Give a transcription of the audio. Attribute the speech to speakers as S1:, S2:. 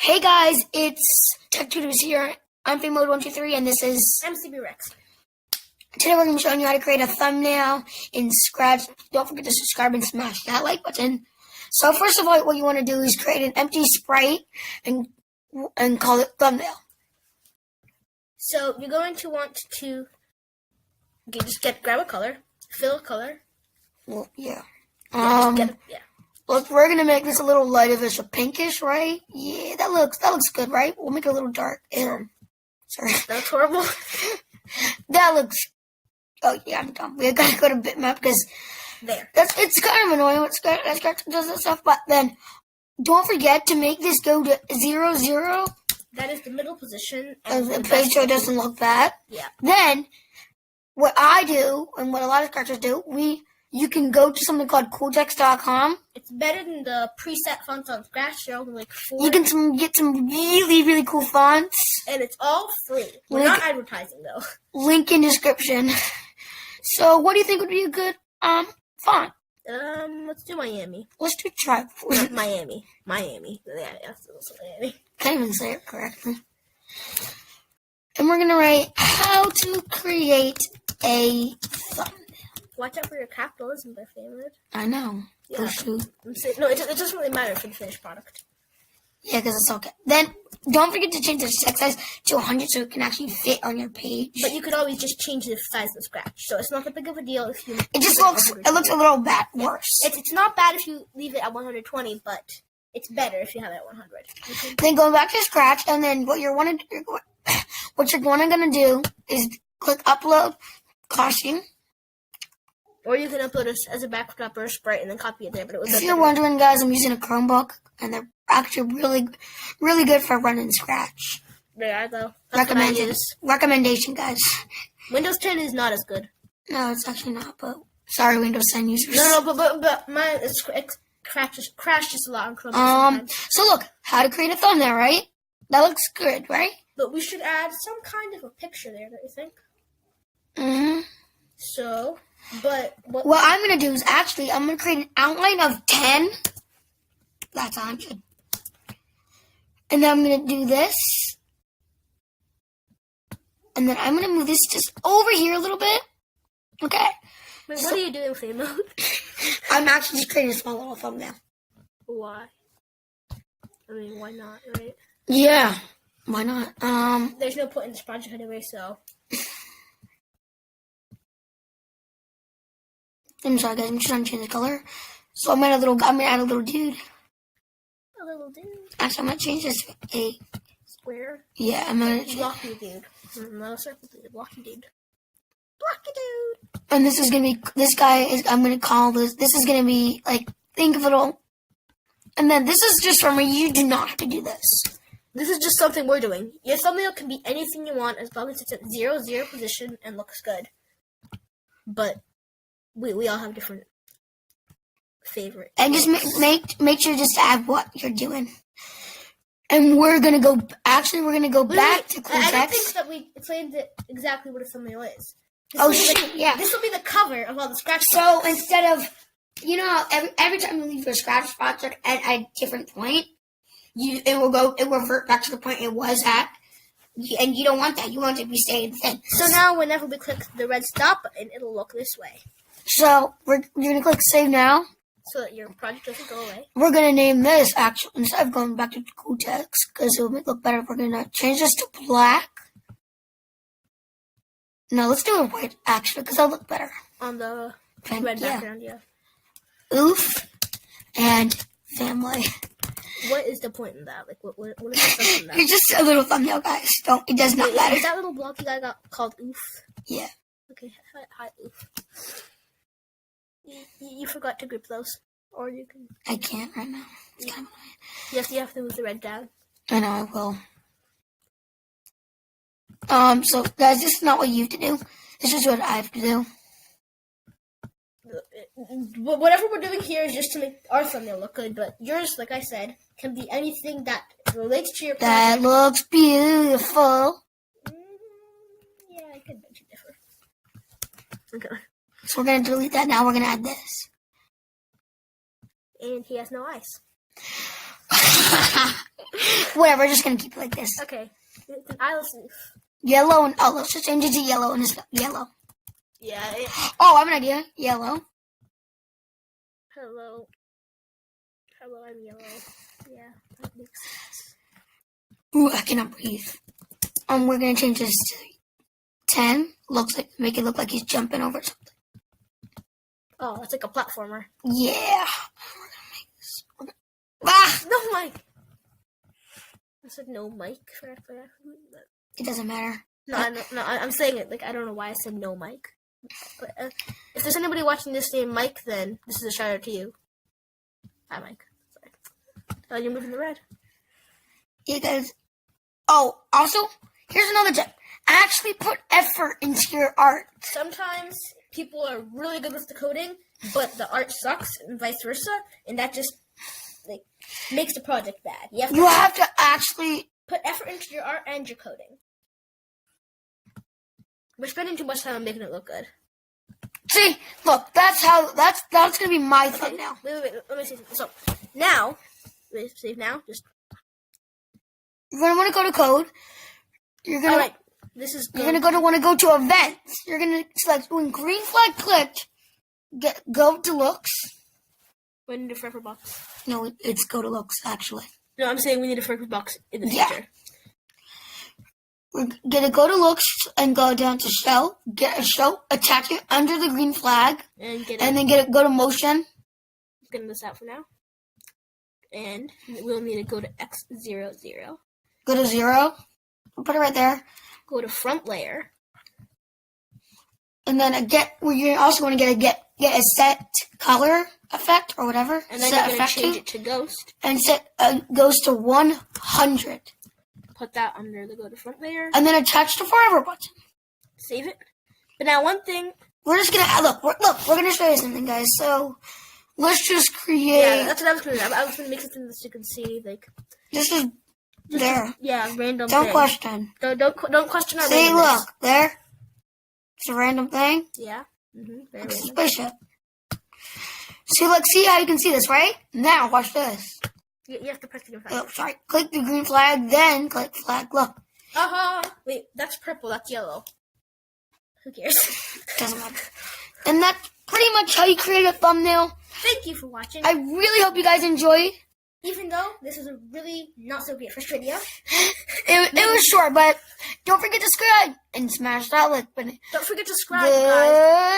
S1: Hey guys, it's Tech Tutors here. I'm FameMode123 and this is
S2: MCB Rex.
S1: Today we're going to be showing you how to create a thumbnail in Scratch. Don't forget to subscribe and smash that like button. So first of all, what you want to do is create an empty sprite and call it thumbnail.
S2: So you're going to want to grab a color, fill a color.
S1: Well, yeah.
S2: Look,
S1: we're going to make this a little lightish, a pinkish, right? Yeah, that looks good, right? We'll make it a little dark. Ew. Sorry.
S2: That's horrible.
S1: That looks... Oh, yeah, I'm dumb. We got to go to bitmap because...
S2: There.
S1: It's kind of annoying when Scratch does that stuff, but then don't forget to make this go to 0, 0.
S2: That is the middle position.
S1: And the page so it doesn't look bad.
S2: Yeah.
S1: Then, what I do, and what a lot of Scratchers do, you can go to something called cooltext.com.
S2: It's better than the preset fonts on Scratch. They're only like 4.
S1: You can get some really, really cool fonts.
S2: And it's all free. We're not advertising, though.
S1: Link in description. So, what do you think would be a good font?
S2: Let's do Miami.
S1: Let's do Triforce.
S2: Miami. Yeah, that's Miami.
S1: Can't even say it correctly. And we're gonna write how to create a thumbnail.
S2: Watch out for your capitalism, by favorite.
S1: I know.
S2: Yeah.
S1: Oh, shoot.
S2: No, it doesn't really matter for the finished product.
S1: Yeah, because it's okay. Then, don't forget to change the text size to 100 so it can actually fit on your page.
S2: But you could always just change the size of the Scratch, so it's not that big of a deal if you...
S1: It just looks a little bit worse.
S2: It's not bad if you leave it at 120, but it's better if you have it at 100. Okay?
S1: Then go back to Scratch, and then what you're going to do is click Upload, Caching.
S2: Or you can upload it as a backdrop or a sprite and then copy it there. But
S1: If you're wondering, guys, I'm using a Chromebook, and they're actually really, really good for running Scratch.
S2: They are, though.
S1: Recommendation, guys.
S2: Windows 10 is not as good.
S1: No, it's actually not, but sorry, Windows 10 users.
S2: No, but mine it crashes a lot on Chromebook.
S1: So look, how to create a thumbnail, right? That looks good, right?
S2: But we should add some kind of a picture there, don't you think?
S1: Mm-hmm.
S2: So, but...
S1: What I'm going to do is actually, I'm going to create an outline of 10. That's 100. And then I'm going to do this. And then I'm going to move this just over here a little bit. Okay.
S2: Wait, what are you doing, Fame Mode?
S1: I'm actually just creating a small little thumbnail.
S2: Why? I mean, why not, right?
S1: Yeah. Why not?
S2: There's no point in this project anyway, so...
S1: I'm sorry, guys. I'm just trying to change the color. So I'm gonna add a little dude.
S2: A little dude.
S1: Actually, I'm gonna change this to a
S2: square.
S1: Yeah, I'm gonna change.
S2: Blocky dude. No circle dude. Blocky dude. Blocky dude.
S1: And this is gonna be I'm gonna call this. This is gonna be like think of it all. And then this is just for me. You do not have to do this.
S2: This is just something we're doing. Your thumbnail can be anything you want as long as it's at 0, 0 position and looks good. But we all have different favorite.
S1: And just make sure just to add what you're doing. And we're gonna go back to cooltext.
S2: I don't think that we explained exactly what a thumbnail is.
S1: Yeah.
S2: This will be the cover of all the Scratch.
S1: So instead of, you know how every time you leave your Scratch project at a different point, it will revert back to the point it was at. And you don't want that. You want it to be staying the same.
S2: So now whenever we click the red stop button, it'll look this way.
S1: So you're going to click Save Now.
S2: So that your project doesn't go away.
S1: We're going to name this, actually, instead of going back to cooltext, because it will look better, we're going to change this to black. No, let's do it white, actually, because that'll look better.
S2: On the red background, yeah.
S1: Oof. And family.
S2: What is the point in that? Like, what is the point in that?
S1: It's just a little thumbnail, guys. It does not matter.
S2: Is that little blocky guy called Oof?
S1: Yeah.
S2: Okay, hi Oof. You forgot to grip those, or you can.
S1: I can't right now. It's kind of
S2: annoying. You have to move the red down.
S1: I know I will. So guys, this is not what you have to do. This is what I have to do.
S2: Whatever we're doing here is just to make our thumbnail look good, but yours, like I said, can be anything that relates to your project.
S1: That looks beautiful.
S2: Yeah, I could beg to differ. Okay.
S1: So we're going to delete that. Now we're going to add this.
S2: And he has no eyes.
S1: Whatever, we're just gonna keep it like this.
S2: Okay. Then I will see.
S1: Yellow and let's just change it to yellow and it's yellow.
S2: Yeah.
S1: Oh, I have an idea. Yellow.
S2: Hello. Hello, I'm yellow. Yeah, that makes sense.
S1: Ooh, I cannot breathe. We're gonna change this to 10. Make it look like he's jumping over something.
S2: Oh, it's like a platformer.
S1: Yeah. We're gonna make this. Ah!
S2: No mic. I said no mic for that.
S1: It doesn't matter.
S2: No, I'm saying it like I don't know why I said no mic. But if there's anybody watching this named Mike, then this is a shout out to you. Hi, Mike. Sorry. You're moving the red.
S1: You guys. Oh, also, here's another tip. Actually put effort into your art.
S2: Sometimes people are really good with the coding, but the art sucks, and vice versa, and that just like makes the project bad.
S1: You have to actually
S2: put effort into your art and your coding. We're spending too much time on making it look good.
S1: See, look, that's gonna be my thumbnail.
S2: Wait, let me see. So now, save now. Just
S1: you're gonna want to go to code. You're gonna.
S2: All right. This is.
S1: You're gonna want to go to events. You're gonna select when green flag clicked. Go to looks.
S2: We need a forever box.
S1: No, it's go to looks actually.
S2: No, I'm saying we need a forever box in the future.
S1: We're gonna go to looks and go down to show. Get a show. Attach it under the green flag.
S2: And
S1: then go to motion.
S2: Getting this out for now. And we'll need to go to X00.
S1: Go to 0. Put it right there.
S2: Go to front layer.
S1: And then you're also going to get a set color effect or whatever.
S2: And then
S1: set
S2: you're going to change it to ghost.
S1: And set ghost to 100.
S2: Put that under the go to front layer.
S1: And then attach the forever button.
S2: Save it. But now one thing.
S1: We're just going to, we're going to show you something, guys. So, let's just create.
S2: Yeah, that's what I was going to do. I was going to make something that you can see, like.
S1: This is there.
S2: Random
S1: Don't
S2: thing.
S1: question.
S2: Don't question our
S1: See,
S2: randomness.
S1: look, there. It's a random thing.
S2: Yeah. Mm-hmm. Very
S1: It's a
S2: random.
S1: spaceship. See how you can see this, right? Now, watch this.
S2: You have to press the green flag.
S1: Oh, sorry. Click the green flag, then click flag. Look.
S2: Wait, that's purple. That's yellow. Who cares?
S1: Doesn't matter. And that's pretty much how you create a thumbnail.
S2: Thank you for watching.
S1: I really hope you guys enjoyed.
S2: Even though this is a really not so great first video.
S1: It was short, but don't forget to subscribe and smash that like button.
S2: Don't forget to subscribe, guys.